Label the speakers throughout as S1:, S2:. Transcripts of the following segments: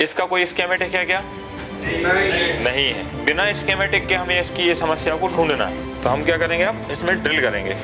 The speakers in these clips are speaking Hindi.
S1: इसका कोई स्कीमेटिक है क्या? नहीं है। बिना स्कीमेटिक के हमें इसकी ये समस्या को ढूंढना है। तो हम क्या करेंगे, अब इसमें ड्रिल करेंगे।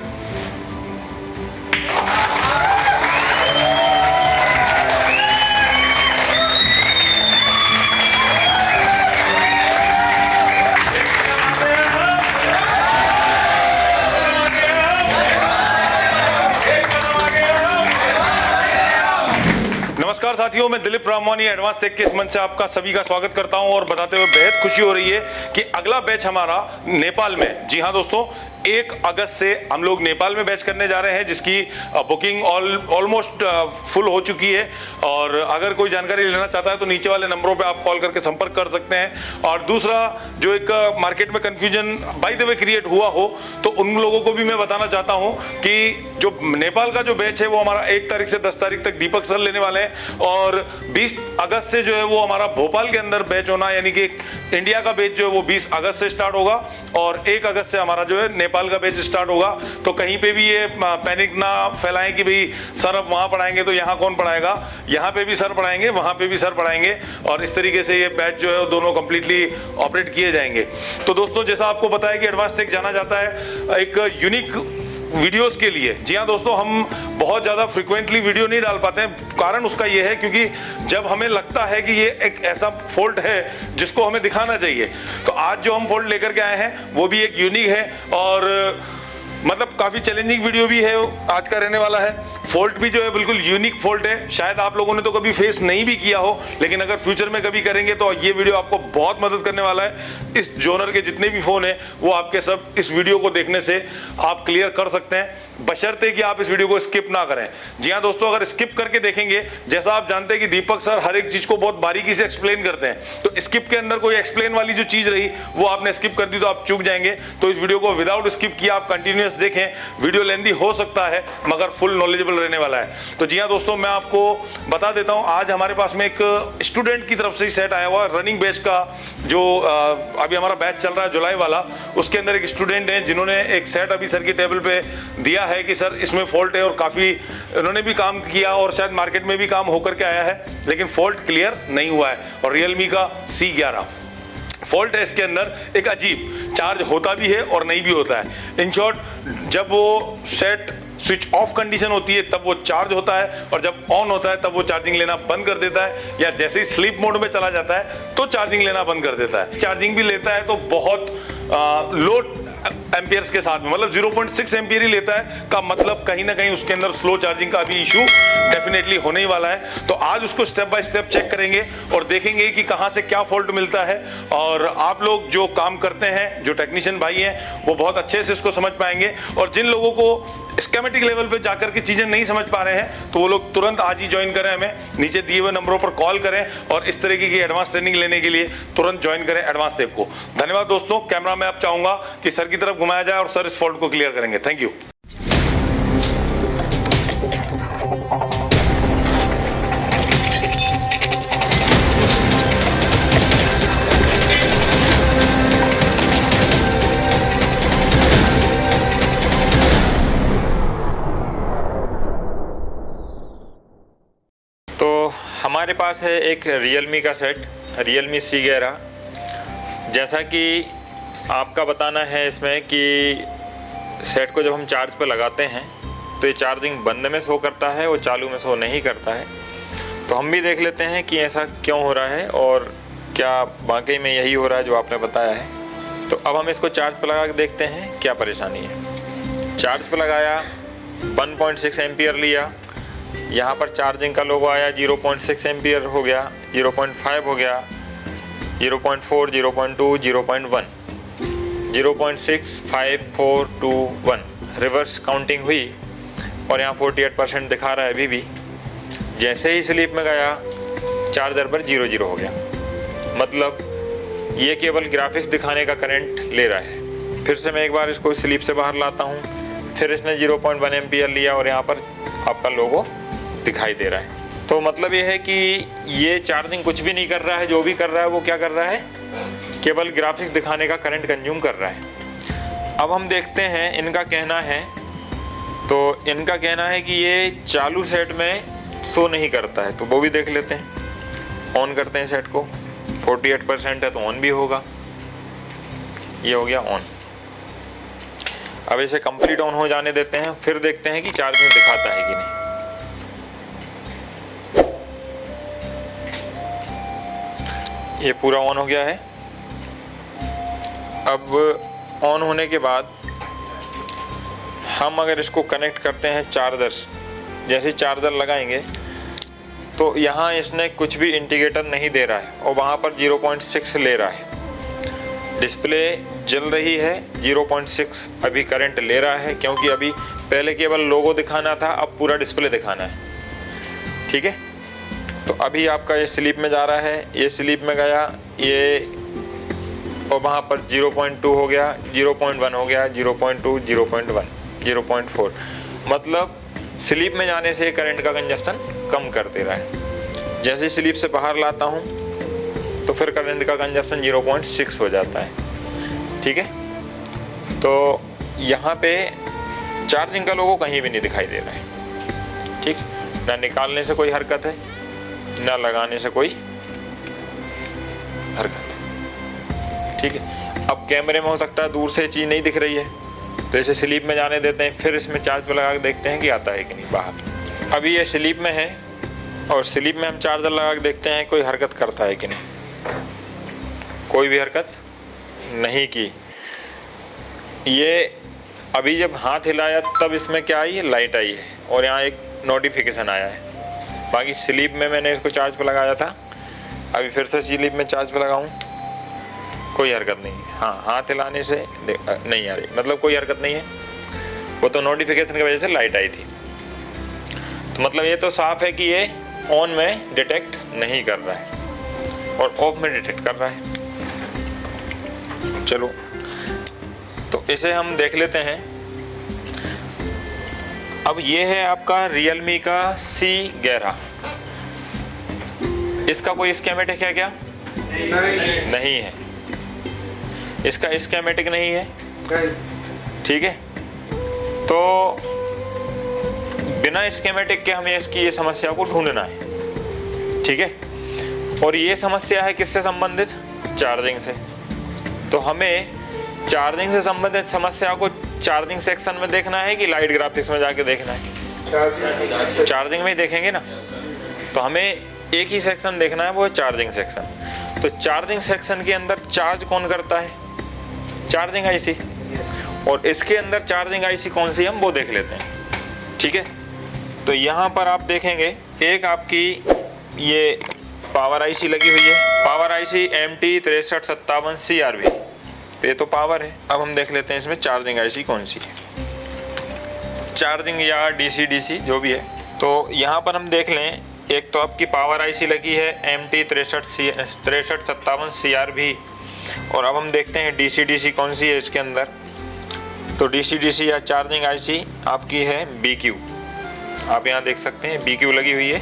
S1: नमस्कार साथियों, मैं दिलीप रामवानी एडवांस टेक के इस मंच से आपका सभी का स्वागत करता हूं और बताते हुए बेहद खुशी हो रही है कि अगला बैच हमारा नेपाल में, जी हां दोस्तों, 1 अगस्त से हम लोग नेपाल में बैच करने जा रहे हैं, जिसकी बुकिंग ऑलमोस्ट फुल हो चुकी है। और अगर कोई जानकारी लेना चाहता है तो नीचे वाले नंबरों पे आप कॉल करके संपर्क कर सकते हैं। और दूसरा, जो एक मार्केट में confusion by the way create हुआ हो, तो उन लोगों को भी मैं बताना चाहता हूं कि जो नेपाल का जो बैच है वो हमारा 1 तारीख से 10 तारीख तक दीपक सर लेने वाले हैं, और 20 अगस्त से जो है वो हमारा भोपाल के अंदर बैच होना, यानी कि इंडिया का बैच जो है वो 20 अगस्त से स्टार्ट होगा और 1 अगस्त से हमारा जो है नेपाल का बैच स्टार्ट होगा। तो कहीं पे भी ये पैनिक ना फैलाएं कि भाई सर अब वहां पढ़ाएंगे तो यहाँ कौन पढ़ाएगा। यहाँ पे भी सर पढ़ाएंगे, वहां पे भी सर पढ़ाएंगे, और इस तरीके से ये बैच जो है वो दोनों कंप्लीटली ऑपरेट किए जाएंगे। तो दोस्तों, जैसा आपको बताया कि एडवांस टेक जाना जाता है एक यूनिक वीडियोस के लिए। जी हाँ दोस्तों, हम बहुत ज़्यादा फ्रिक्वेंटली वीडियो नहीं डाल पाते हैं। कारण उसका ये है क्योंकि जब हमें लगता है कि ये एक ऐसा फॉल्ट है जिसको हमें दिखाना चाहिए, तो आज जो हम फॉल्ट लेकर के आए हैं वो भी एक यूनिक है और मतलब काफ़ी चैलेंजिंग वीडियो भी है आज का रहने वाला है। फॉल्ट भी जो है बिल्कुल यूनिक फॉल्ट है, शायद आप लोगों ने तो कभी फेस नहीं भी किया हो, लेकिन अगर फ्यूचर में कभी करेंगे तो ये वीडियो आपको बहुत मदद करने वाला है। इस जोनर के जितने भी फ़ोन हैं वो आपके सब इस वीडियो को देखने से आप क्लियर कर सकते हैं, बशर्ते कि आप इस वीडियो को स्किप ना करें। जी हाँ दोस्तों, अगर स्किप करके देखेंगे, जैसा आप जानते हैं कि दीपक सर हर एक चीज़ को बहुत बारीकी से एक्सप्लेन करते हैं, तो स्किप के अंदर कोई एक्सप्लेन वाली जो चीज़ रही वो आपने स्किप कर दी तो आप चूक जाएंगे। तो इस वीडियो को विदाउट स्किप किया आप कंटिन्यूअस देखें। वीडियो लेंथी हो सकता है मगर फुल नॉलेजेबल रहने वाला है। तो जी हाँ दोस्तों, मैं आपको बता देता हूं, आज हमारे पास में एक स्टूडेंट की तरफ से ही सेट आया हुआ रनिंग बैच का, जो अभी हमारा बैच चल रहा है जुलाई वाला, उसके अंदर एक स्टूडेंट है जिन्होंने एक सेट अभी सर की टेबल पे दिया है कि सर इसमें फॉल्ट है, और काफ़ी उन्होंने भी काम किया और शायद मार्केट में भी काम होकर के आया है, लेकिन फॉल्ट क्लियर नहीं हुआ है। और रियलमी का C11 फॉल्ट है इसके अंदर, एक अजीब चार्ज होता भी है और नहीं भी होता है। इन शॉर्ट, जब वो सेट स्विच ऑफ कंडीशन होती है तब वो चार्ज होता है, और जब ऑन होता है तब वो चार्जिंग लेना बंद कर देता है, या जैसे ही स्लीप मोड में चला जाता है तो चार्जिंग लेना बंद कर देता है। चार्जिंग भी लेता है तो बहुत लो एम्पियर्स के साथ में, मतलब 0.6 एम्पियर ही लेता है, का मतलब कहीं ना कहीं उसके अंदर स्लो चार्जिंग का भी इशू डेफिनेटली होने ही वाला है। तो आज उसको स्टेप बाय स्टेप चेक करेंगे और देखेंगे कि कहां से क्या फॉल्ट मिलता है। और आप लोग जो काम करते हैं, जो टेक्नीशियन भाई हैं, वो बहुत अच्छे से इसको समझ पाएंगे, और जिन लोगों को स्कीमेटिक लेवल पे जाकर के चीजें नहीं समझ पा रहे हैं तो वो लोग तुरंत आज ही ज्वाइन करें, हमें नीचे दिए हुए नंबरों पर कॉल करें और इस तरीके की एडवांस ट्रेनिंग लेने के लिए तुरंत ज्वाइन करें एडवांस टेक को। धन्यवाद दोस्तों। कैमरा में आप चाहूंगा कि सर की तरफ घुमाया जाए और सर इस फॉल्ट को क्लियर करेंगे। Thank you. तो हमारे पास है एक रियलमी का सेट, रियलमी C11। जैसा कि आपका बताना है इसमें कि सेट को जब हम चार्ज पर लगाते हैं तो ये चार्जिंग बंद में शो करता है और चालू में शो नहीं करता है। तो हम भी देख लेते हैं कि ऐसा क्यों हो रहा है और क्या वाकई में यही हो रहा है जो आपने बताया है। तो अब हम इसको चार्ज पर लगा के देखते हैं क्या परेशानी है। चार्ज पर लगाया, 1.6 एम्पियर लिया, यहाँ पर चार्जिंग का लोगो आया, 0.6 एम्पियर हो गया, 0.5 हो गया, 0.4, 0.2, 0.1, 0.6, 5, 4, 2, 1 रिवर्स काउंटिंग हुई और यहाँ 48% दिखा रहा है अभी भी। जैसे ही स्लीप में गया चार्जर पर 0 हो गया, मतलब ये केवल ग्राफिक्स दिखाने का करंट ले रहा है। फिर से मैं एक बार इसको स्लीप से बाहर लाता हूँ, फिर इसने 0.1 एम्पियर लिया और यहाँ पर आपका लोगो दिखाई दे रहा है। तो मतलब ये है कि ये चार्जिंग कुछ भी नहीं कर रहा है, जो भी कर रहा है वो क्या कर रहा है, केवल ग्राफिक्स दिखाने का करंट कंज्यूम कर रहा है। अब हम देखते हैं इनका कहना है, तो इनका कहना है कि ये चालू सेट में शो नहीं करता है, तो वो भी देख लेते हैं।
S2: ऑन करते हैं सेट को, 48% है तो ऑन भी होगा। ये हो गया ऑन। अब इसे कंप्लीट ऑन हो जाने देते हैं, फिर देखते हैं कि चार्जिंग दिखाता है कि नहीं। ये पूरा ऑन हो गया है। अब ऑन होने के बाद हम अगर इसको कनेक्ट करते हैं चार्जर, जैसे चार्जर लगाएंगे तो यहाँ इसने कुछ भी इंडिकेटर नहीं दे रहा है और वहाँ पर 0.6 ले रहा है। डिस्प्ले जल रही है, 0.6 अभी करंट ले रहा है, क्योंकि अभी पहले केवल लोगो दिखाना था, अब पूरा डिस्प्ले दिखाना है। ठीक है, तो अभी आपका ये स्लीप में जा रहा है, ये स्लीप में गया ये, और वहाँ पर 0.2 हो गया, 0.1 हो गया, 0.2, 0.1, 0.4, मतलब स्लीप में जाने से करंट का कंजप्शन कम कर दे रहा है। जैसे स्लीप से बाहर लाता हूँ तो फिर करंट का कंजप्शन 0.6 हो जाता है। ठीक है, तो यहाँ पे चार्जिंग का लोगो कहीं भी नहीं दिखाई दे रहा है। ठीक, ना निकालने से कोई हरकत है, ना लगाने से कोई हरकत है। ठीक है, अब कैमरे में हो सकता है दूर से चीज़ नहीं दिख रही है, तो इसे स्लीप में जाने देते हैं, फिर इसमें चार्ज पे लगा के देखते हैं कि आता है कि नहीं बाहर। अभी ये स्लीप में है और स्लीप में हम चार्जर लगा के देखते हैं कोई हरकत करता है कि नहीं। कोई भी हरकत नहीं की। ये अभी जब हाथ हिलाया तब इसमें क्या आई है, लाइट आई है और यहाँ एक नोटिफिकेशन आया है। बाकी स्लीप में मैंने इसको चार्ज पे लगाया था, अभी फिर से स्लीप में चार्ज पे लगाऊं, कोई हरकत नहीं है। हाँ, हाथ हिलाने से नहीं आ रही, मतलब कोई हरकत नहीं है, वो तो नोटिफिकेशन की वजह से लाइट आई थी। तो मतलब ये तो साफ है कि ये ऑन में डिटेक्ट नहीं कर रहा है और ऑफ में डिटेक्ट कर रहा है। चलो, तो इसे हम देख लेते हैं। अब ये है आपका Realme का C11। इसका कोई स्कीमेटिक है क्या? नहीं है, इसका स्कीमेटिक नहीं है। ठीक है, तो बिना स्कीमेटिक के हमें इसकी ये समस्या को ढूंढना है। ठीक है, और ये समस्या है किससे संबंधित? चार्जिंग से। तो हमें चार्जिंग से संबंधित समस्या को चार्जिंग सेक्शन में देखना है कि लाइट ग्राफिक्स में जाके देखना है? चार्जिंग में ही देखेंगे ना, तो हमें एक ही सेक्शन देखना है, वो है चार्जिंग सेक्शन। तो चार्जिंग सेक्शन के अंदर चार्ज कौन करता है? Charging IC. और इसके अंदर चार्जिंग आईसी कौन सी, हम वो देख लेते हैं। ठीक है, तो यहाँ पर आप देखेंगे एक आपकी ये पावर आईसी लगी हुई है, पावर आईसी MT6357 CRV, तो ये तो पावर है। अब हम देख लेते हैं इसमें चार्जिंग आईसी कौन सी है, चार्जिंग या DC जो भी है। तो यहाँ पर हम देख लें, एक तो आपकी पावर आईसी लगी है MT6357 CRV, और अब हम देखते हैं DC कौन सी है इसके अंदर। तो DC या चार्जिंग आईसी आपकी है BQ। आप यहाँ देख सकते हैं BQ लगी हुई है,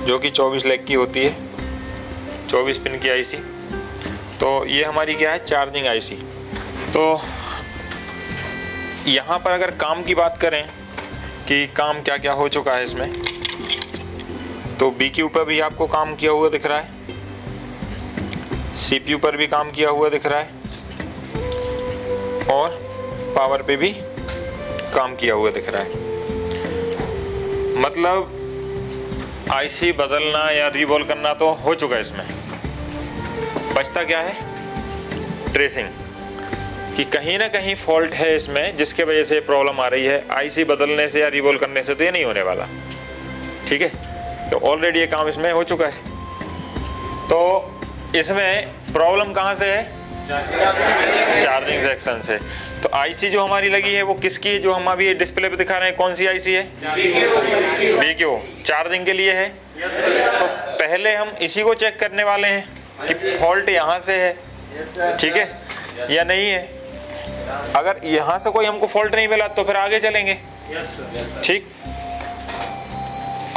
S2: जो कि 24 लेग की होती है, 24 पिन की आईसी। तो ये हमारी क्या है, चार्जिंग आईसी। तो यहाँ पर अगर काम की बात करें कि काम क्या क्या हो चुका है इसमें, तो BQ पर भी आपको काम किया हुआ दिख रहा है, CPU पर भी काम किया हुआ दिख रहा है, और पावर पे भी काम किया हुआ दिख रहा है। मतलब आईसी बदलना या रिवॉल्व करना तो हो चुका है इसमें। बचता क्या है, ट्रेसिंग, कि कहीं ना कहीं फॉल्ट है इसमें जिसके वजह से प्रॉब्लम आ रही है। आईसी बदलने से या रिवॉल्व करने से तो ये नहीं होने वाला। ठीक है, तो ऑलरेडी ये काम इसमें हो चुका है। तो इसमें प्रॉब्लम कहाँ से है, चार्जिंग सेक्शन से। तो आईसी जो हमारी लगी है वो किसकी है, जो हम अभी डिस्प्ले पे दिखा रहे हैं, कौन सी आईसी है? BQ, चार्जिंग के लिए है। तो पहले हम इसी को चेक करने वाले हैं कि फॉल्ट यहाँ से है, ठीक है, या नहीं है। अगर यहाँ से कोई हमको फॉल्ट नहीं मिला तो फिर आगे चलेंगे। ठीक,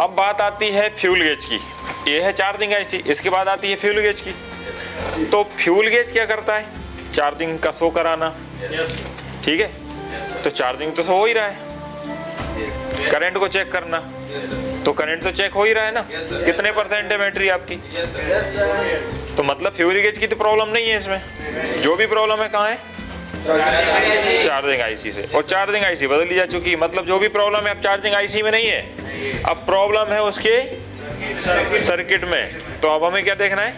S2: अब बात आती है फ्यूल गेज की। ये है चार्जिंग आईसी, इसके बाद आती है फ्यूल गेज की। तो फ्यूल गेज क्या करता है, चार्जिंग का शो कराना। ठीक है, तो चार्जिंग तो शो हो ही रहा है, करंट को चेक करना। तो करंट तो चेक हो ही रहा है ना। कितने परसेंट है बैटरी आपकी? तो मतलब फ्यूज गेज की तो प्रॉब्लम नहीं है इसमें। जो भी प्रॉब्लम है कहाँ है? चार्जिंग आईसी से। और चार्जिंग आईसी बदली जा चुकी है, मतलब जो भी प्रॉब्लम है अब चार्जिंग आईसी में नहीं है, अब प्रॉब्लम है उसके सर्किट में। तो अब हमें क्या देखना है?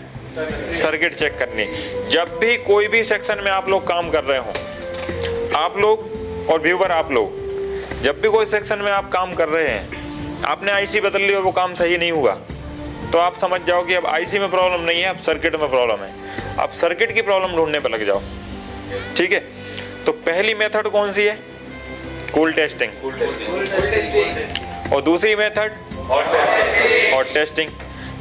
S2: सर्किट चेक करनी। जब भी कोई भी सेक्शन में आप लोग काम कर रहे हो, आप लोग और व्यूवर आप लोग, जब भी कोई सेक्शन में आप काम कर रहे हैं, आपने आईसी बदल ली और वो काम सही नहीं हुआ, तो आप समझ जाओ कि अब आईसी में प्रॉब्लम नहीं है, अब सर्किट में प्रॉब्लम है। अब सर्किट की प्रॉब्लम ढूंढने पर लग जाओ। ठीक है, तो पहली मेथड कौन सी है? Cool testing. और दूसरी मेथड हॉट टेस्टिंग।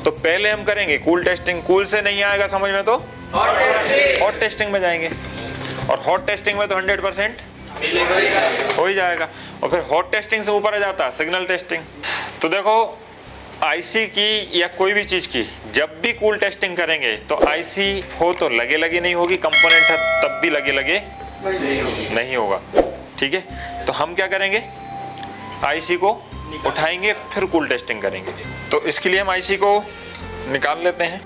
S2: तो पहले हम करेंगे कूल टेस्टिंग। कूल से नहीं आएगा समझ में तो हॉट टेस्टिंग में जाएंगे, और हॉट टेस्टिंग में तो 100% हो ही जाएगा। और फिर हॉट टेस्टिंग से ऊपर आ जाता है सिग्नल टेस्टिंग। तो देखो आईसी की या कोई भी चीज की जब भी कूल टेस्टिंग करेंगे तो आईसी हो तो लगे लगे नहीं होगी, कंपोनेंट है तब भी लगे लगे नहीं होगा। ठीक है, तो हम क्या करेंगे? आईसी को उठाएंगे फिर कूल टेस्टिंग करेंगे। तो इसके लिए हम आईसी को निकाल लेते हैं।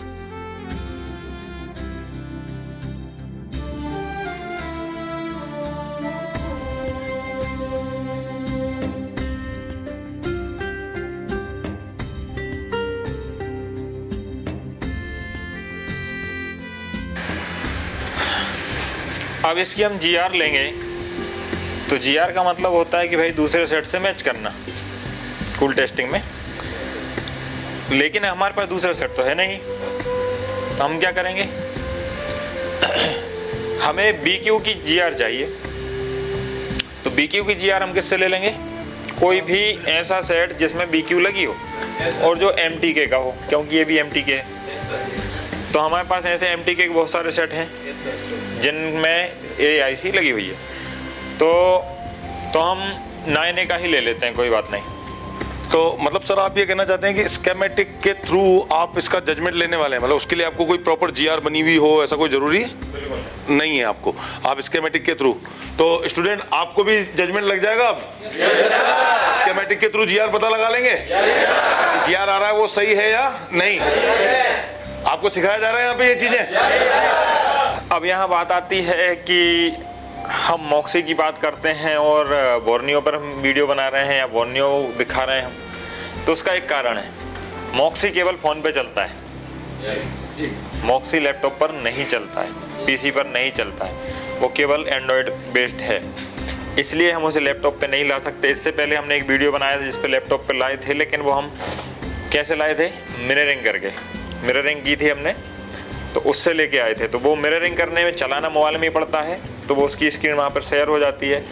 S2: अब इसकी हम जीआर लेंगे। तो जीआर का मतलब होता है कि भाई दूसरे सेट से मैच करना कूल टेस्टिंग में, लेकिन हमारे पास दूसरा सेट तो है नहीं। तो हम क्या करेंगे? हमें BQ की जीआर चाहिए। तो BQ की जीआर हम किससे ले लेंगे? कोई भी ऐसा सेट जिसमें BQ लगी हो और जो MTK का हो, क्योंकि ये भी MTK है। तो हमारे पास ऐसे MTK के बहुत सारे सेट हैं जिनमें AIC लगी हुई है। तो हम 9A का ही ले लेते हैं, कोई बात नहीं।
S1: तो मतलब सर आप ये कहना चाहते हैं कि स्कीमेटिक के थ्रू आप इसका जजमेंट लेने वाले हैं, मतलब उसके लिए आपको कोई प्रॉपर जीआर बनी हुई हो ऐसा कोई जरूरी नहीं है आपको, आप स्कीमेटिक के थ्रू। तो स्टूडेंट आपको भी जजमेंट लग जाएगा अब? स्कीमेटिक के थ्रू जीआर पता लगा लेंगे जीआर आ रहा है वो सही है या नहीं। आपको सिखाया जा रहा है यहाँ पे ये चीजें।
S2: अब यहाँ बात आती है कि हम मॉक्सी की बात करते हैं और बोर्नियो पर हम वीडियो बना रहे हैं या बोर्नियो दिखा रहे हैं हम, तो उसका एक कारण है, मॉक्सी केवल फोन पे चलता है, मॉक्सी लैपटॉप पर नहीं चलता है, पीसी पर नहीं चलता है, वो केवल एंड्रॉयड बेस्ड है, इसलिए हम उसे लैपटॉप पे नहीं ला सकते। इससे पहले हमने एक वीडियो बनाया था जिस पे लैपटॉप पे लाए थे, लेकिन वो हम कैसे लाए थे? मिररिंग करके, मिररिंग की थी हमने, तो उससे लेके आए थे। तो वो मिररिंग करने में चलाना मोबाइल में ही पड़ता है, तो वो उसकी स्क्रीन वहाँ पर शेयर हो जाती है।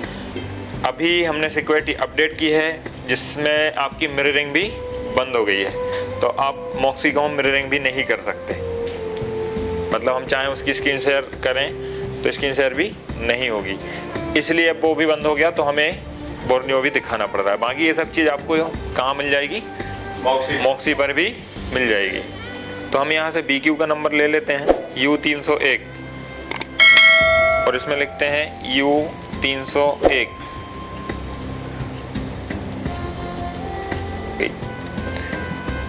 S2: अभी हमने सिक्योरिटी अपडेट की है जिसमें आपकी मिररिंग भी बंद हो गई है, तो आप मॉक्सी को मिररिंग भी नहीं कर सकते, मतलब हम चाहें उसकी स्क्रीन शेयर करें तो स्क्रीन शेयर भी नहीं होगी, इसलिए अब वो भी बंद हो गया, तो हमें बोर्नियो भी दिखाना पड़ रहा है। बाकी ये सब चीज़ आपको कहाँ मिल जाएगी? मॉक्सी पर भी मिल जाएगी। तो हम यहाँ से BQ का नंबर ले लेते हैं U301 और इसमें लिखते हैं U301।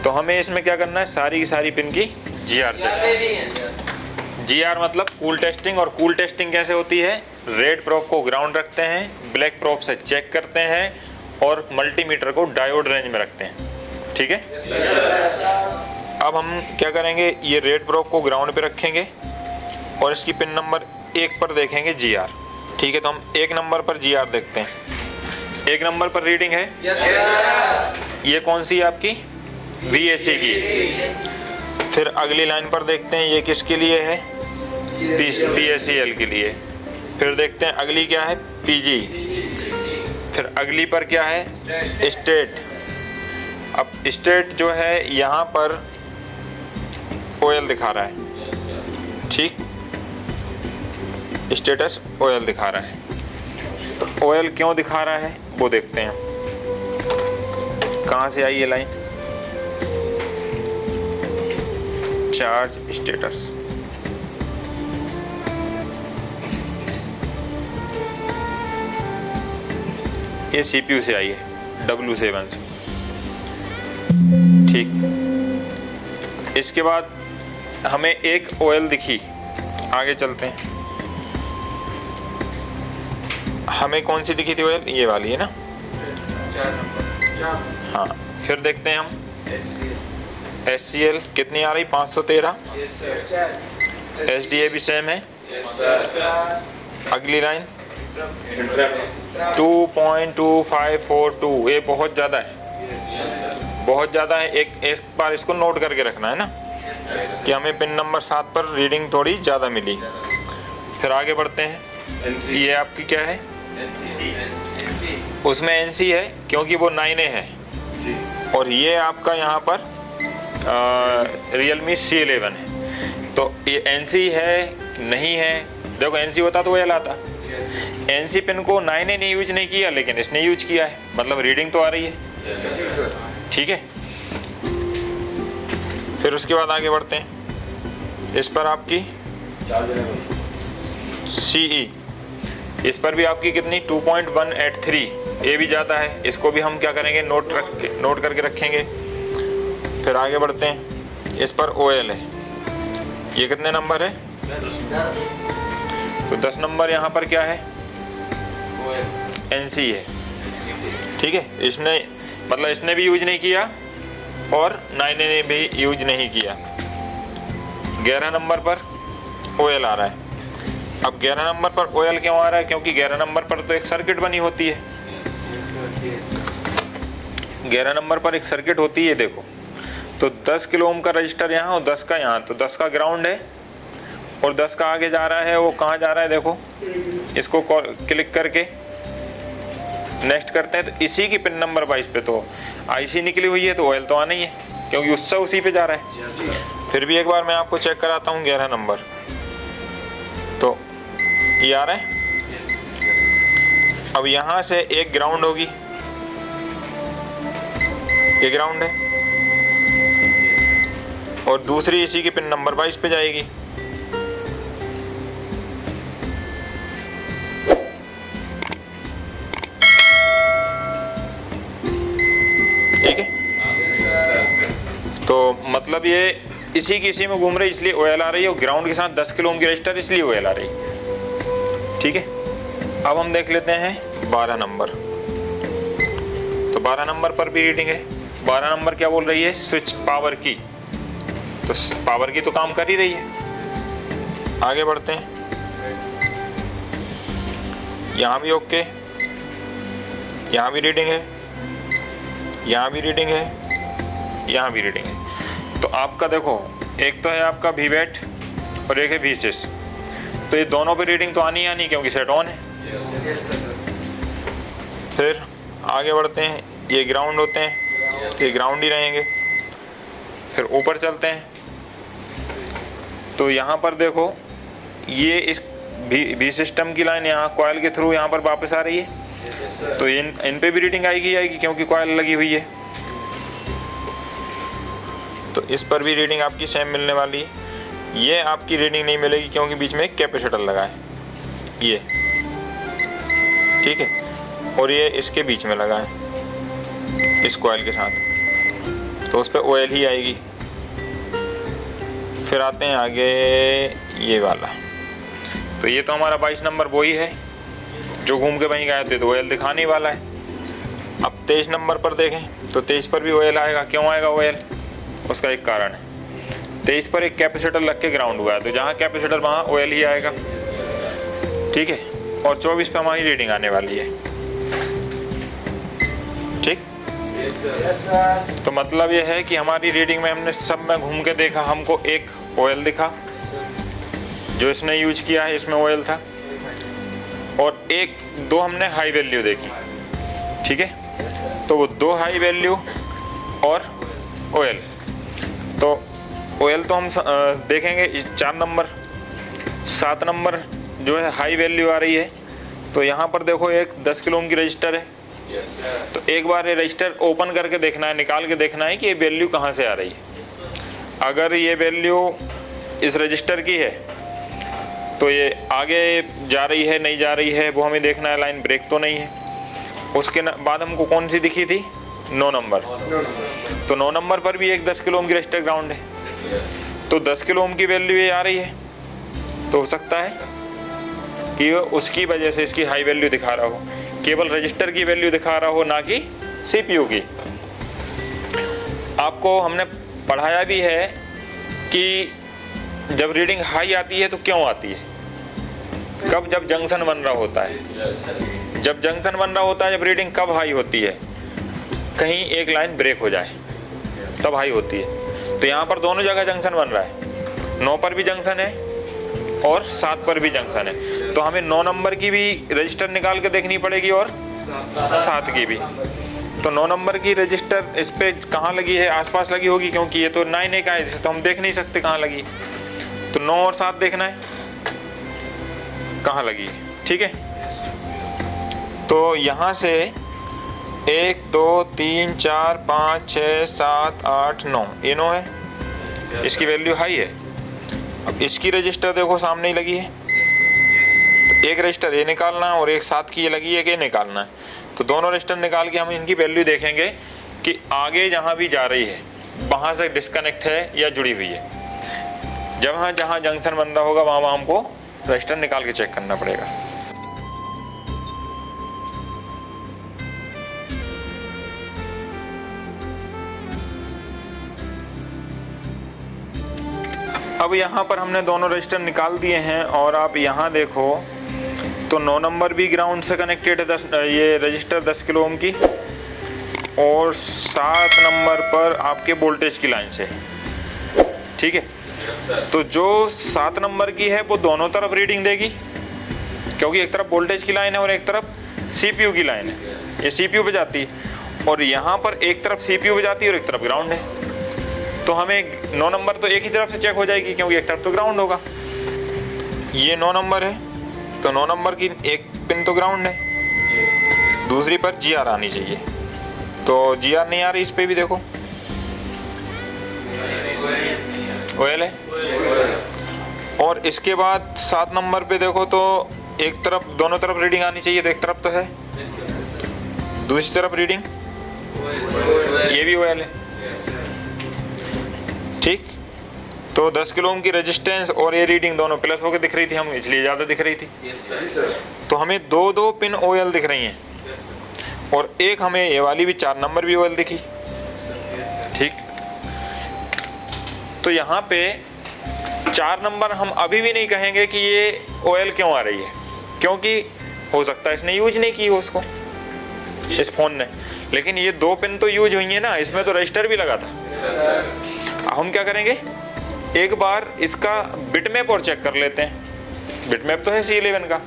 S2: तो हमें इसमें क्या करना है? सारी की सारी पिन की जीआर चेक। जीआर मतलब कूल टेस्टिंग। और कूल टेस्टिंग कैसे होती है? रेड प्रोब को ग्राउंड रखते हैं, ब्लैक प्रोब से चेक करते हैं और मल्टीमीटर को डायोड रेंज में रखते हैं। ठीक है, अब हम क्या करेंगे? ये रेड प्रोब को ग्राउंड पे रखेंगे और इसकी पिन नंबर 1 पर देखेंगे जीआर। ठीक है, तो हम 1 नंबर पर जीआर देखते हैं। 1 नंबर पर रीडिंग है ये कौन सी है आपकी? VAC की। फिर अगली लाइन पर देखते हैं ये किसके लिए है? PACL के लिए। फिर देखते हैं अगली क्या है? PG। फिर अगली पर क्या है? स्टेट। अब स्टेट जो है यहाँ पर OL दिखा रहा है, ठीक, स्टेटस OL दिखा रहा है। तो OL क्यों दिखा रहा है वो देखते हैं। कहाँ से आई ये लाइन? Charge status. ये CPU से आई है W7 से। ठीक। इसके बाद हमें एक ऑयल दिखी, आगे चलते हैं। हमें कौन सी दिखी थी ऑयल? ये वाली है ना?
S3: 4 नंबर।
S2: हाँ, फिर देखते हैं हम। HCl कितनी आ रही? 513। SDA भी सेम है। अगली लाइन 2.2542, ये बहुत ज़्यादा है, बहुत ज़्यादा है। एक बार इसको नोट करके रखना है ना कि हमें पिन नंबर 7 पर रीडिंग थोड़ी ज़्यादा मिली। फिर आगे बढ़ते हैं। ये आपकी क्या है? उसमें NC है क्योंकि वो 9A है, और ये आपका यहाँ पर Realme C11 है। तो ये NC है नहीं है? देखो NC होता तो OL आता। NC पिन को 9A ने यूज नहीं किया, लेकिन इसने यूज किया है, मतलब रीडिंग तो आ रही है। ठीक है, फिर उसके बाद आगे बढ़ते हैं। इस पर आपकी CE, इस पर भी आपकी कितनी? 2.183, ये भी ज़्यादा है। इसको भी हम क्या करेंगे? नोट करके रखेंगे। फिर आगे बढ़ते हैं। इस पर OL है, ये कितने नंबर है?
S3: 10।
S2: तो 10 नंबर यहाँ पर क्या है? NC है। ठीक है, इसने मतलब इसने भी यूज नहीं किया और 9A ने भी यूज नहीं किया। 11 नंबर पर OL आ रहा है। अब 11 नंबर पर OL क्यों आ रहा है? क्योंकि 11 नंबर पर तो एक सर्किट बनी होती है। 11 नंबर पर एक सर्किट होती है, देखो। तो 10 किलो ओम का रजिस्टर यहाँ और 10 का यहाँ, तो 10 का ग्राउंड है और 10 का आगे जा रहा है। वो कहाँ जा रहा है? देखो, इसको क्लिक करके नेक्स्ट करते हैं, तो इसी की पिन नंबर 22 पे तो IC निकली हुई है, तो OL तो आना ही है क्योंकि उससे उसी पे जा रहा है। फिर भी एक बार मैं आपको चेक कराता हूँ। 11 नंबर तो ये आ रहा है। अब यहाँ से एक ग्राउंड होगी, ये ग्राउंड है, और दूसरी इसी की पिन नंबर 22 पे जाएगी। ठीक है, तो मतलब ये इसी की इसी में घूम रही, इसलिए OL आ रही है, और ग्राउंड के साथ 10 किलो ओम की रजिस्टर, इसलिए OL आ रही है। ठीक है, अब हम देख लेते हैं 12 नंबर। तो 12 नंबर पर भी रीडिंग है। 12 नंबर क्या बोल रही है? स्विच पावर की, तो पावर की तो काम कर ही रही है। आगे बढ़ते हैं। यहाँ भी ओके, यहाँ भी रीडिंग है, यहाँ भी रीडिंग है, यहाँ भी रीडिंग है। तो आपका देखो, एक तो है आपका VVAT और एक है VSys, तो ये दोनों पे रीडिंग तो आनी आनी क्योंकि सेट ऑन है। फिर आगे बढ़ते हैं। ये ग्राउंड होते हैं, ये ग्राउंड ही रहेंगे। फिर ऊपर चलते हैं, तो यहाँ पर देखो, ये इस भी सिस्टम की लाइन यहाँ कॉइल के थ्रू यहाँ पर वापस आ रही है, तो इन पे भी रीडिंग आएगी क्योंकि कॉइल लगी हुई है। तो इस पर भी रीडिंग आपकी सेम मिलने वाली है। ये आपकी रीडिंग नहीं मिलेगी क्योंकि बीच में एक कैपेसिटर लगा है, ये। ठीक है, और ये इसके बीच में लगा है इस कॉइल के साथ, तो उस पर OL ही आएगी। फिर आते हैं आगे, ये वाला। तो ये तो हमारा 22 नंबर वही है जो घूम के वहीं गए थे, तो OL दिखाने वाला है। अब 23 नंबर पर देखें, तो 23 पर भी OL आएगा। क्यों आएगा OL? उसका एक कारण है। 23 पर एक कैपेसिटर लग के ग्राउंड हुआ है, तो जहाँ कैपेसिटर वहाँ OL ही आएगा। ठीक है, और 24 पे हमारी रीडिंग आने वाली है। ठीक, तो मतलब ये है कि हमारी रीडिंग में हमने सब में घूम के देखा, हमको एक OL दिखा जो इसने यूज किया है, इसमें OL था, और एक दो हमने हाई वैल्यू देखी। ठीक है, तो वो 2 हाई वैल्यू और OL, तो OL तो हम देखेंगे 4 नंबर। 7 नंबर जो है हाई वैल्यू आ रही है, तो यहाँ पर देखो एक 10 किलो ओम की रजिस्टर है, तो एक बार ये रजिस्टर ओपन करके देखना है, निकाल के देखना है कि ये वैल्यू कहाँ से आ रही है। अगर ये वैल्यू इस रजिस्टर की है तो ये आगे जा रही है नहीं जा रही है वो हमें देखना है, लाइन ब्रेक तो नहीं है। उसके बाद हमको कौन सी दिखी थी? 9 नंबर, तो 9 नंबर पर भी एक 10 किलो ओम की रजिस्टर ग्राउंड है, तो 10 किलो ओम की वैल्यू ये आ रही है, तो हो सकता है कि उसकी वजह से इसकी हाई वैल्यू दिखा रहा हो, केवल रजिस्टर की वैल्यू दिखा रहा हो, ना कि सीपीयू की। आपको हमने पढ़ाया भी है कि जब रीडिंग हाई आती है तो क्यों आती है, कब, जब जंक्शन बन रहा होता है। जब जंक्शन बन रहा होता है, जब रीडिंग कब हाई होती है, कहीं एक लाइन ब्रेक हो जाए तब हाई होती है। तो यहाँ पर दोनों जगह जंक्शन बन रहा है, 9 पर भी जंक्शन है और 7 पर भी जंक्शन है, तो हमें 9 नंबर की भी रजिस्टर निकाल के देखनी पड़ेगी और 7 की भी। तो 9 नंबर की रजिस्टर इस पे कहाँ लगी है, आसपास लगी होगी, क्योंकि ये तो 9 का है, तो हम देख नहीं सकते कहाँ लगी, तो 9 और 7 देखना है कहाँ लगी है, ठीक है। तो यहाँ से 1 2 3 4 5 6 7 8 9, ये 9 है, इसकी वैल्यू हाई है। अब इसकी रजिस्टर देखो सामने ही लगी है, तो एक रजिस्टर ये निकालना है और एक 7 की ये लगी है कि निकालना है, तो दोनों रजिस्टर निकाल के हम इनकी वैल्यू देखेंगे कि आगे जहाँ भी जा रही है वहाँ से डिस्कनेक्ट है या जुड़ी हुई है। जहाँ जहाँ जंक्शन बन रहा होगा वहाँ हमको रजिस्टर निकाल के चेक करना पड़ेगा। अब यहाँ पर हमने दोनों रजिस्टर निकाल दिए हैं और आप यहाँ देखो तो 9 नंबर भी ग्राउंड से कनेक्टेड है, ये रजिस्टर 10 किलो ओम की, और 7 नंबर पर आपके वोल्टेज की लाइन से, ठीक है। तो जो 7 नंबर की है वो दोनों तरफ रीडिंग देगी, क्योंकि एक तरफ वोल्टेज की लाइन है और एक तरफ सीपीयू की लाइन है, ये सीपीयू पे जाती है, और यहाँ पर एक तरफ सीपीयू पे जाती है और एक तरफ ग्राउंड है। तो हमें 9 नंबर तो एक ही तरफ से चेक हो जाएगी, क्योंकि एक तरफ तो ग्राउंड होगा। ये 9 नंबर है, तो 9 नंबर की एक पिन तो ग्राउंड है, दूसरी पर जीआर आनी चाहिए, तो जीआर नहीं आ रही, इस पे भी देखो ओएल है। और इसके बाद 7 नंबर पे देखो तो एक तरफ, दोनों तरफ रीडिंग आनी चाहिए, तो एक तरफ तो है, दूसरी तरफ रीडिंग, ये भी ओएल है, ठीक। तो 10 किलो ओम की रेजिस्टेंस और ये रीडिंग दोनों प्लस होकर दिख रही थी, हम इसलिए ज़्यादा दिख रही थी। तो हमें दो पिन ओएल दिख रही हैं, और एक हमें ये वाली भी 4 नंबर भी ओएल दिखी, ठीक। तो यहाँ पे 4 नंबर हम अभी भी नहीं कहेंगे कि ये ओएल क्यों आ रही है, क्योंकि हो सकता है इसने यूज नहीं की हो उसको, इस फोन ने, लेकिन ये 2 पिन तो यूज हुई है ना, इसमें तो रजिस्टर भी लगा था। हम क्या करेंगे, एक बार इसका बिटमैप और चेक कर लेते हैं, बिटमैप तो है C11 का,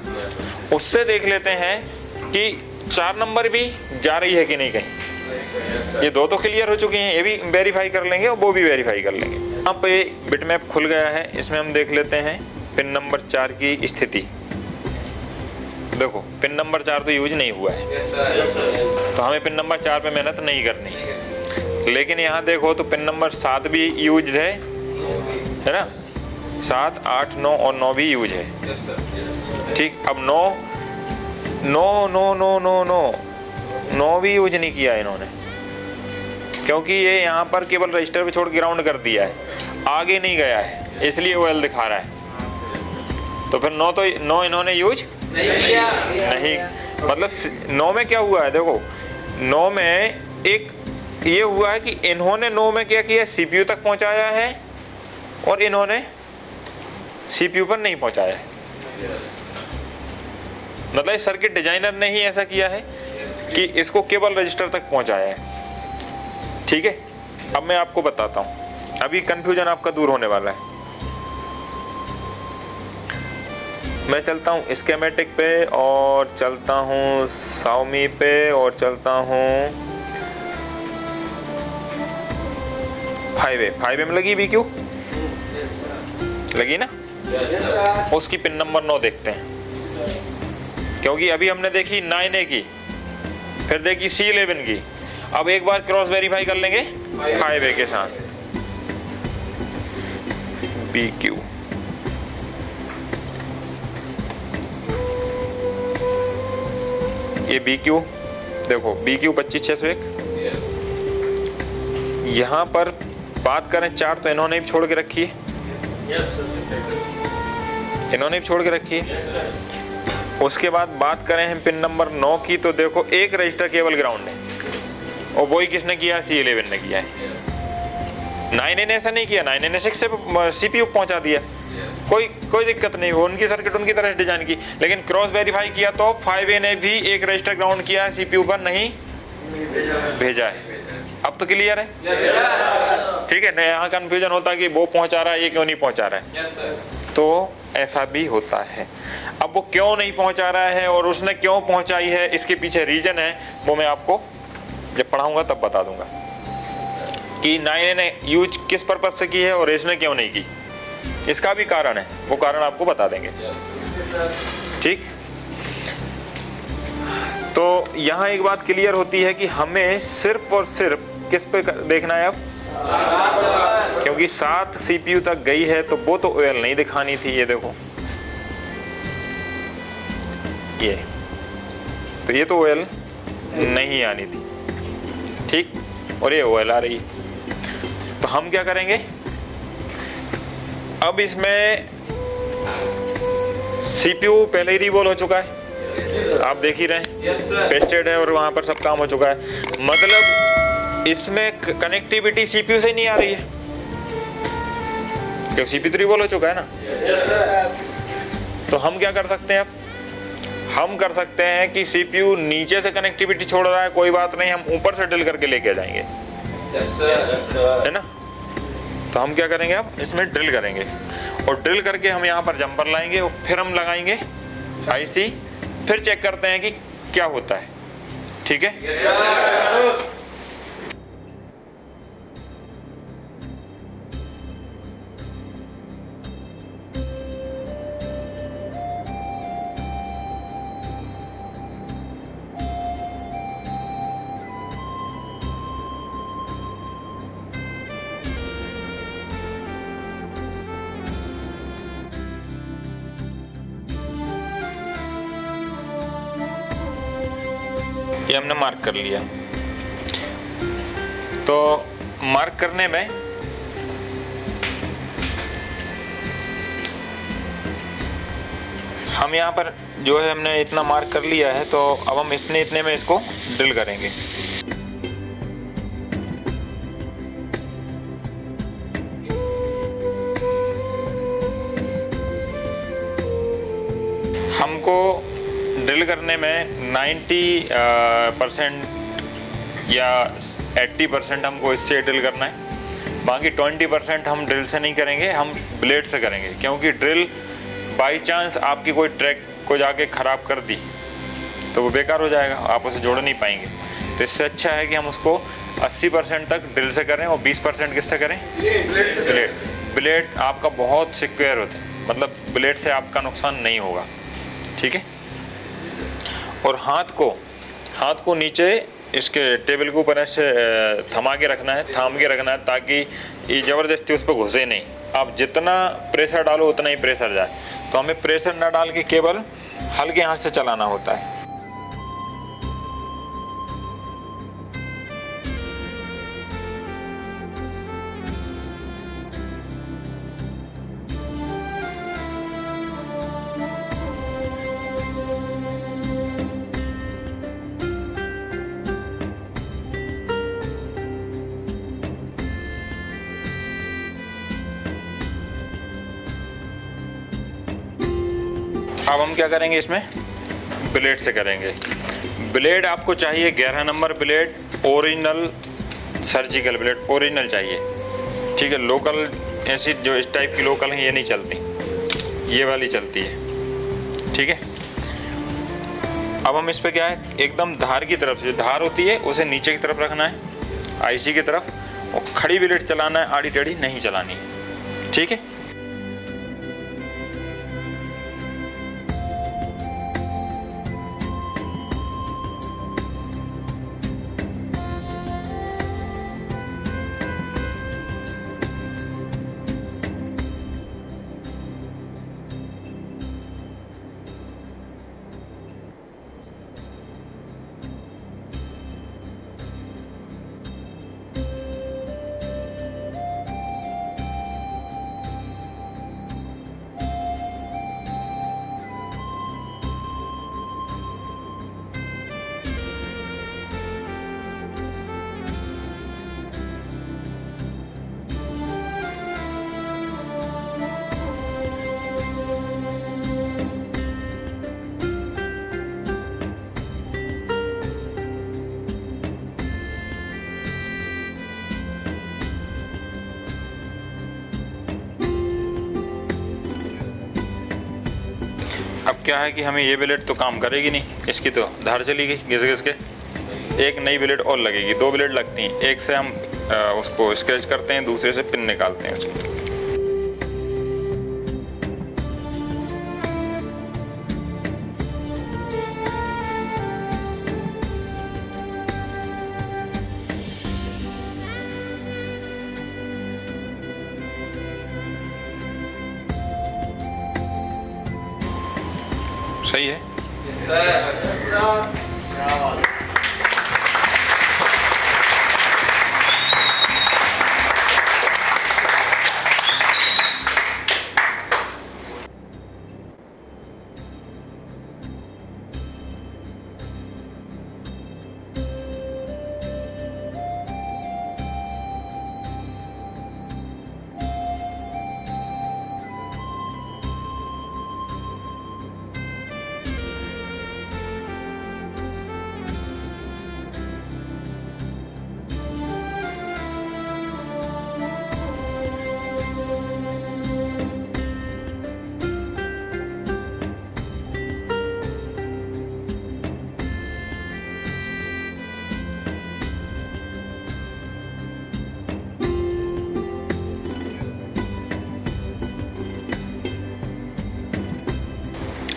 S2: उससे देख लेते हैं कि 4 नंबर भी जा रही है कि नहीं कहीं। ये 2 तो क्लियर हो चुके हैं, ये भी वेरीफाई कर लेंगे और वो भी वेरीफाई कर लेंगे। यहाँ पे बिटमैप खुल गया है, इसमें हम देख लेते हैं पिन नंबर 4 की स्थिति। देखो पिन नंबर 4 तो यूज नहीं हुआ है, तो हमें पिन नंबर 4 पे मेहनत नहीं करनी। लेकिन यहाँ देखो तो पिन नंबर 7 भी यूज है ना, 7 8 9 और 9 भी यूज है, ठीक। अब 9 भी यूज नहीं किया इन्होंने, क्योंकि ये यहाँ पर केवल रजिस्टर पे छोड़ ग्राउंड कर दिया है, आगे नहीं गया है, इसलिए ओएल दिखा रहा है। तो फिर 9 इन्होंने यूज नहीं, मतलब 9 में क्या हुआ है, देखो 9 में एक ये हुआ है कि इन्होंने 9 में क्या किया, सीपीयू तक पहुंचाया है और इन्होंने सीपीयू पर नहीं पहुंचाया है। मतलब सर्किट डिजाइनर ने ही ऐसा किया है कि इसको केवल रजिस्टर तक पहुंचाया है, ठीक है। अब मैं आपको बताता हूं, अभी कंफ्यूजन आपका दूर होने वाला है। मैं चलता हूं स्कीमेटिक पे और चलता हूं Xiaomi पे और चलता हूं 5A में लगी BQ लगी ना, उसकी पिन नंबर 9 देखते हैं, क्योंकि अभी हमने देखी 9A की, फिर देखी C11 की, अब एक बार क्रॉस वेरीफाई कर लेंगे 5A के साथ। BQ ये BQ देखो, BQ 25601 यहाँ पर बात करें 4 तो इन्होंने भी छोड़ के रखी है, इन्होंने भी छोड़ के रखी है। उसके बाद बात करें हम पिन नंबर 9 की, तो देखो एक रजिस्टर केवल ग्राउंड है और वही किसने किया, C11 ने किया है। 9 ने ऐसा नहीं किया, 9 ने 6 से CPU पहुंचा दिया, कोई दिक्कत नहीं, वो उनकी सर्किट उनकी तरह डिजाइन की। लेकिन क्रॉस वेरीफाई किया तो 5A ने भी एक रजिस्टर ग्राउंड किया है, CPU पर नहीं भेजा है। अब तो क्लियर है, ठीक है ना। यहाँ कंफ्यूजन होता है कि वो पहुंचा रहा है, ये क्यों नहीं पहुंचा रहा है, तो ऐसा भी होता है। अब वो क्यों नहीं पहुंचा रहा है और उसने क्यों पहुंचाई है, इसके पीछे रीजन है, वो मैं आपको जब पढ़ाऊंगा तब बता दूंगा कि 9 ने यूज किस पर्पज से की है और इसने क्यों नहीं की। इसका भी कारण है, वो कारण आपको बता देंगे, ठीक। तो यहाँ एक बात क्लियर होती है कि हमें सिर्फ और सिर्फ किस पे देखना है अब, क्योंकि 7 CPU तक गई है तो वो तो OL नहीं दिखानी थी। ये देखो, ये तो ये तो OL नहीं आनी थी, ठीक, और ये OL आ रही है। तो हम क्या करेंगे, अब इसमें CPU पहले ही रिवॉल्व हो चुका है, आप देख ही रहे हैं, पेस्टेड है और वहां पर सब काम हो चुका है। मतलब इसमें कनेक्टिविटी CPU से नहीं आ रही है, क्योंकि CPU तो रिवॉल्व हो चुका है ना। तो हम क्या कर सकते हैं, अब हम कर सकते हैं कि CPU नीचे से कनेक्टिविटी छोड़ रहा है, कोई बात नहीं, हम ऊपर से ड्रिल करके लेके आ जाएंगे, है ना। तो हम क्या करेंगे, अब इसमें ड्रिल करेंगे और ड्रिल करके हम यहाँ पर जंपर लाएंगे और फिर हम लगाएंगे IC, फिर चेक करते हैं कि क्या होता है, ठीक है। ये हमने मार्क कर लिया। तो मार्क करने में हम यहाँ पर जो है हमने इतना मार्क कर लिया है, तो अब हम इतने में इसको ड्रिल करेंगे। हमको ड्रिल करने में 90% या 80% हमको इससे ड्रिल करना है, बाकी 20% हम ड्रिल से नहीं करेंगे, हम ब्लेड से करेंगे। क्योंकि ड्रिल बाई चांस आपकी कोई ट्रैक को जाके ख़राब कर दी तो वो बेकार हो जाएगा, आप उसे जोड़ नहीं पाएंगे। तो इससे अच्छा है कि हम उसको 80% तक ड्रिल से करें और 20% किससे करें, ब्लेड आपका बहुत सिक्योर होता है, मतलब ब्लेड से आपका नुकसान नहीं होगा, ठीक है। और हाथ को नीचे इसके टेबल के ऊपर ऐसे थाम के रखना है ताकि ये ज़बरदस्ती उस पर घुसे नहीं। आप जितना प्रेशर डालो उतना ही प्रेशर जाए, तो हमें प्रेशर ना डाल के केवल हल्के हाथ से चलाना होता है। अब हम क्या करेंगे, इसमें ब्लेड से करेंगे। ब्लेड आपको चाहिए 11 number blade, original surgical blade original चाहिए, ठीक है। लोकल ऐसी जो इस टाइप की लोकल है ये नहीं चलती, ये वाली चलती है, ठीक है। अब हम इस पे क्या है, एकदम धार की तरफ से, धार होती है उसे नीचे की तरफ रखना है IC की तरफ, और खड़ी ब्लेड चलाना है, आड़ी टेढ़ी नहीं चलानी, ठीक है। अब क्या है कि हमें ये ब्लेड तो काम करेगी नहीं, इसकी तो धार चली गई घिस घिस के। एक नई ब्लेड और लगेगी, 2 ब्लेड लगती हैं। एक से हम उसको स्क्रैच करते हैं, दूसरे से पिन निकालते हैं उसको। सही है।
S3: Yes, sir. Yes, sir.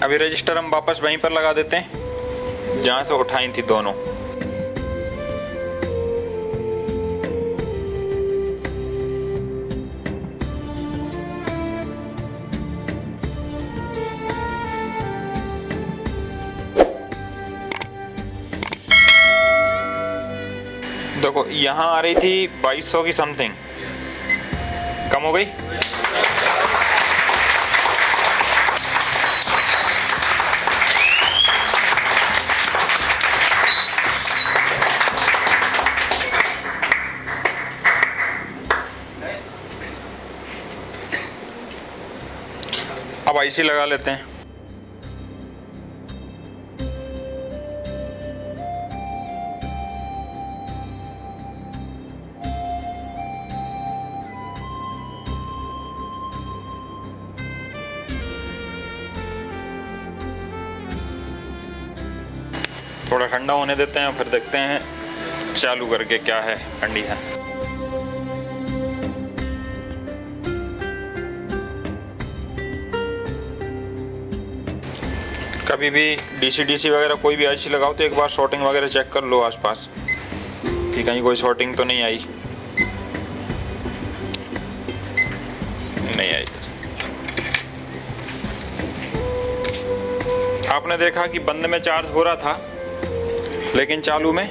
S2: अभी रजिस्टर हम वापस वहीं पर लगा देते हैं जहाँ से उठाई थी दोनों। देखो यहाँ आ रही थी 2200 की समथिंग, कम हो गई। अब आईसी लगा लेते हैं। थोड़ा ठंडा होने देते हैं, फिर देखते हैं चालू करके क्या है कंडीशन। कभी भी डीसी वगैरह कोई भी आईसी लगाओ तो एक बार शॉर्टिंग वगैरह चेक कर लो आसपास कि कहीं कोई शॉर्टिंग तो नहीं आई। नहीं आई। आपने देखा कि बंद में चार्ज हो रहा था लेकिन चालू में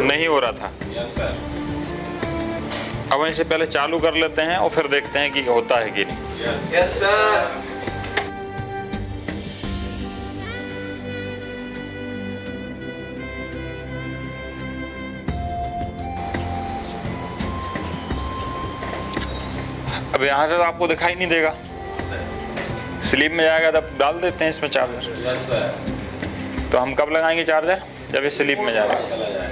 S2: नहीं हो रहा था। अब इसे पहले चालू कर लेते हैं और फिर देखते हैं कि होता है कि नहीं।
S3: Yes, sir.
S2: अब यहाँ से तो आपको दिखाई नहीं देगा, स्लीप में जाएगा तब डाल देते हैं इसमें चार्जर।
S3: Yes, sir.
S2: तो हम कब लगाएंगे चार्जर? जब ये स्लीप में जाएगा।
S3: चला जाएगा।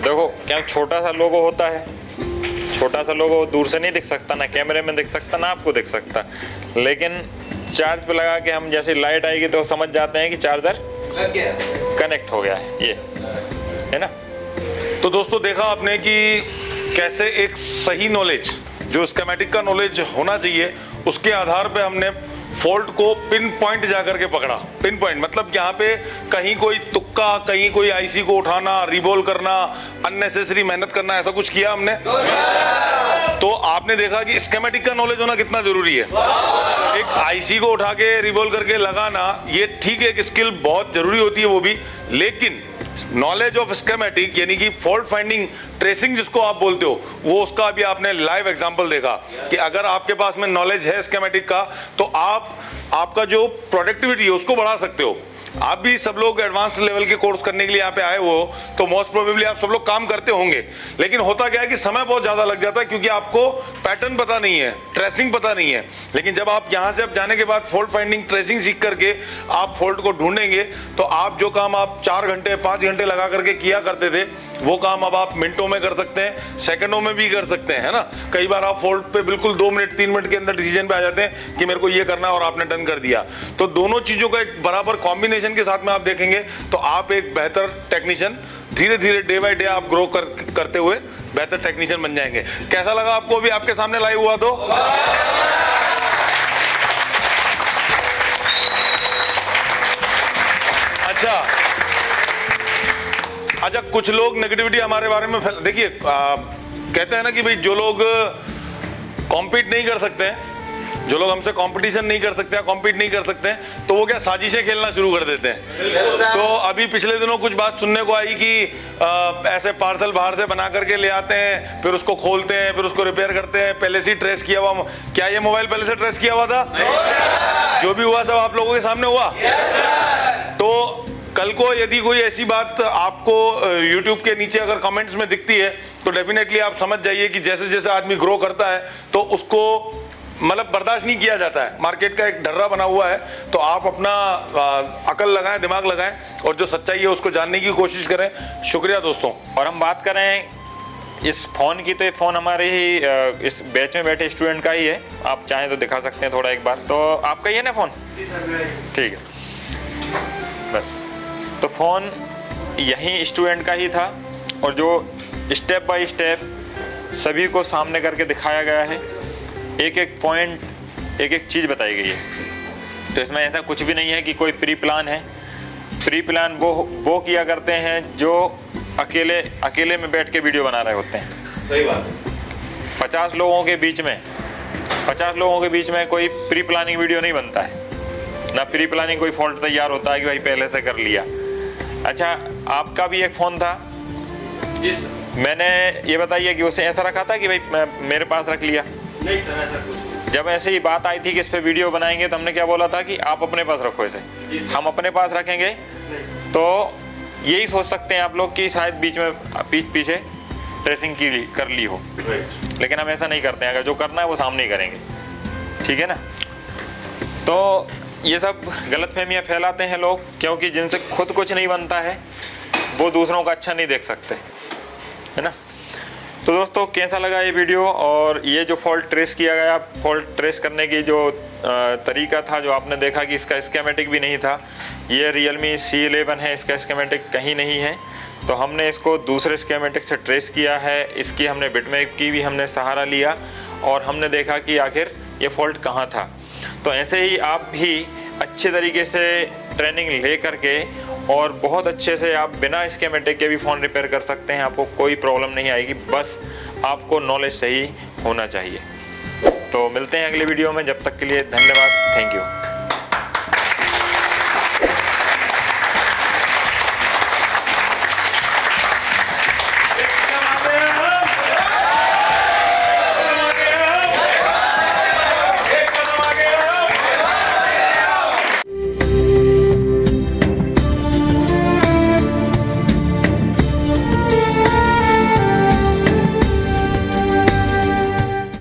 S2: देखो क्या छोटा सा लोगो होता है, छोटा सा लोगो दूर से नहीं दिख सकता, ना कैमरे में दिख सकता ना आपको दिख सकता, लेकिन चार्ज पे लगा के हम जैसे लाइट आएगी तो समझ जाते हैं कि चार्जर
S3: लग गया।
S2: कनेक्ट हो गया है। ये है ना।
S1: तो दोस्तों देखा आपने कि कैसे एक सही नॉलेज, जो स्कीमेटिक का नॉलेज होना चाहिए, उसके आधार पे हमने फॉल्ट को पिन पॉइंट जाकर के पकड़ा। पिन पॉइंट मतलब यहाँ पे कहीं कोई तुक्का, कहीं कोई आईसी को उठाना, रिबोल करना, अननेसेसरी मेहनत करना, ऐसा कुछ किया हमने? तो आपने देखा कि स्कीमेटिक का नॉलेज होना कितना जरूरी है। एक आईसी को उठा के रिवॉल्व करके लगाना, ये ठीक है, एक स्किल बहुत जरूरी होती है वो भी, लेकिन नॉलेज ऑफ स्कीमेटिक यानी कि फॉल्ट फाइंडिंग ट्रेसिंग जिसको आप बोलते हो, वो उसका अभी आपने लाइव एग्जांपल देखा कि अगर आपके पास में नॉलेज है स्कीमेटिक का तो आपका जो प्रोडक्टिविटी है उसको बढ़ा सकते हो। आप भी सब लोग एडवांस लेवल के कोर्स करने के लिए यहाँ पे आए हो तो मोस्ट प्रोबेबली आप सब लोग काम करते होंगे, लेकिन होता क्या है कि समय बहुत ज्यादा लग जाता है क्योंकि आपको पैटर्न पता नहीं है, ट्रेसिंग पता नहीं है। लेकिन जब आप यहाँ से अब जाने के बाद फॉल्ट फाइंडिंग ट्रेसिंग सीख करके आप फॉल्ट को ढूंढेंगे तो आप जो काम आप 4 घंटे 5 घंटे लगा करके किया करते थे वो काम अब आप मिनटों में कर सकते हैं, सेकंडों में भी कर सकते हैं, है ना। कई बार आप फॉल्ट पे बिल्कुल 2 मिनट 3 मिनट के अंदर डिसीजन पे आ जाते हैं कि मेरे को ये करना है और आपने डन कर दिया। तो दोनों चीजों का एक बराबर कॉम्बिनेशन के साथ में आप देखेंगे तो आप एक बेहतर टेक्नीशियन धीरे धीरे डे बाय डे आप ग्रो करते हुए बेहतर टेक्नीशियन बन जाएंगे। कैसा लगा आपको अभी आपके सामने लाइव हुआ तो? अच्छा, कुछ लोग नेगेटिविटी हमारे बारे में देखिए, कहते हैं ना कि भाई जो लोग कॉम्पीट नहीं कर सकते हैं, जो लोग हमसे कंपटीशन नहीं कर सकते, कॉम्पीट नहीं कर सकते हैं, तो वो क्या साजिशें खेलना शुरू कर देते हैं। तो अभी पिछले दिनों कुछ बात सुनने को आई कि ऐसे पार्सल बाहर से बना करके ले आते हैं, फिर उसको खोलते हैं, फिर उसको रिपेयर करते हैं, पहले से ही ट्रेस किया हुआ। क्या ये मोबाइल पहले से ट्रेस किया हुआ था? जो भी हुआ सब आप लोगों के सामने हुआ। तो कल को यदि कोई ऐसी बात आपको YouTube के नीचे अगर कमेंट्स में दिखती है तो डेफिनेटली आप समझ जाइए कि जैसे जैसे आदमी ग्रो करता है तो उसको मतलब बर्दाश्त नहीं किया जाता है, मार्केट का एक ढर्रा बना हुआ है। तो आप अपना अकल लगाएं, दिमाग लगाएं और जो सच्चाई है उसको जानने की कोशिश करें। शुक्रिया दोस्तों।
S2: और हम बात करें इस फ़ोन की, तो ये फ़ोन हमारे ही इस बैच में बैठे स्टूडेंट का ही है। आप चाहें तो दिखा सकते हैं थोड़ा एक बार। तो आपका ही है ना फ़ोन? ठीक है, बस। तो फ़ोन यही स्टूडेंट का ही था और जो स्टेप बाय स्टेप सभी को सामने करके दिखाया गया है, एक एक पॉइंट, एक एक चीज़ बताई गई है। तो इसमें ऐसा कुछ भी नहीं है कि कोई प्री प्लान है। प्री प्लान वो किया करते हैं जो अकेले में बैठ के वीडियो बना रहे होते हैं।
S1: सही बात है।
S2: 50 लोगों के बीच में कोई प्री प्लानिंग वीडियो नहीं बनता है, ना प्री प्लानिंग कोई फॉल्ट तैयार होता है कि भाई पहले से कर लिया। अच्छा, आपका भी एक फ़ोन था, मैंने ये बताइए कि उसे ऐसा रखा था कि भाई मेरे पास रख लिया?
S3: नहीं सर, ऐसा कुछ।
S2: जब ऐसे ही बात आई थी कि इस पे वीडियो बनाएंगे तो हमने क्या बोला था कि आप अपने पास रखो इसे, हम अपने पास रखेंगे। तो यही सोच सकते हैं आप लोग कि शायद बीच में पीछे ट्रेसिंग कर ली हो, लेकिन हम ऐसा नहीं करते हैं। अगर जो करना है वो सामने ही करेंगे, ठीक है ना। तो ये सब गलतफहमियां फैलाते हैं लोग, क्योंकि जिनसे खुद कुछ नहीं बनता है वो दूसरों का अच्छा नहीं देख सकते, है ना। तो दोस्तों, कैसा लगा ये वीडियो? और ये जो फॉल्ट ट्रेस किया गया, फॉल्ट ट्रेस करने की जो तरीका था, जो आपने देखा कि इसका स्कीमेटिक भी नहीं था। ये Realme C11 है, इसका स्कीमेटिक कहीं नहीं है। तो हमने इसको दूसरे स्कीमेटिक से ट्रेस किया है, इसकी हमने बिटमैप की भी हमने सहारा लिया और हमने देखा कि आखिर ये फॉल्ट कहाँ था। तो ऐसे ही आप भी अच्छे तरीके से ट्रेनिंग ले करके और बहुत अच्छे से आप बिना स्कीमेटिक के भी फ़ोन रिपेयर कर सकते हैं। आपको कोई प्रॉब्लम नहीं आएगी, बस आपको नॉलेज सही होना चाहिए। तो मिलते हैं अगले वीडियो में, जब तक के लिए धन्यवाद, थैंक यू।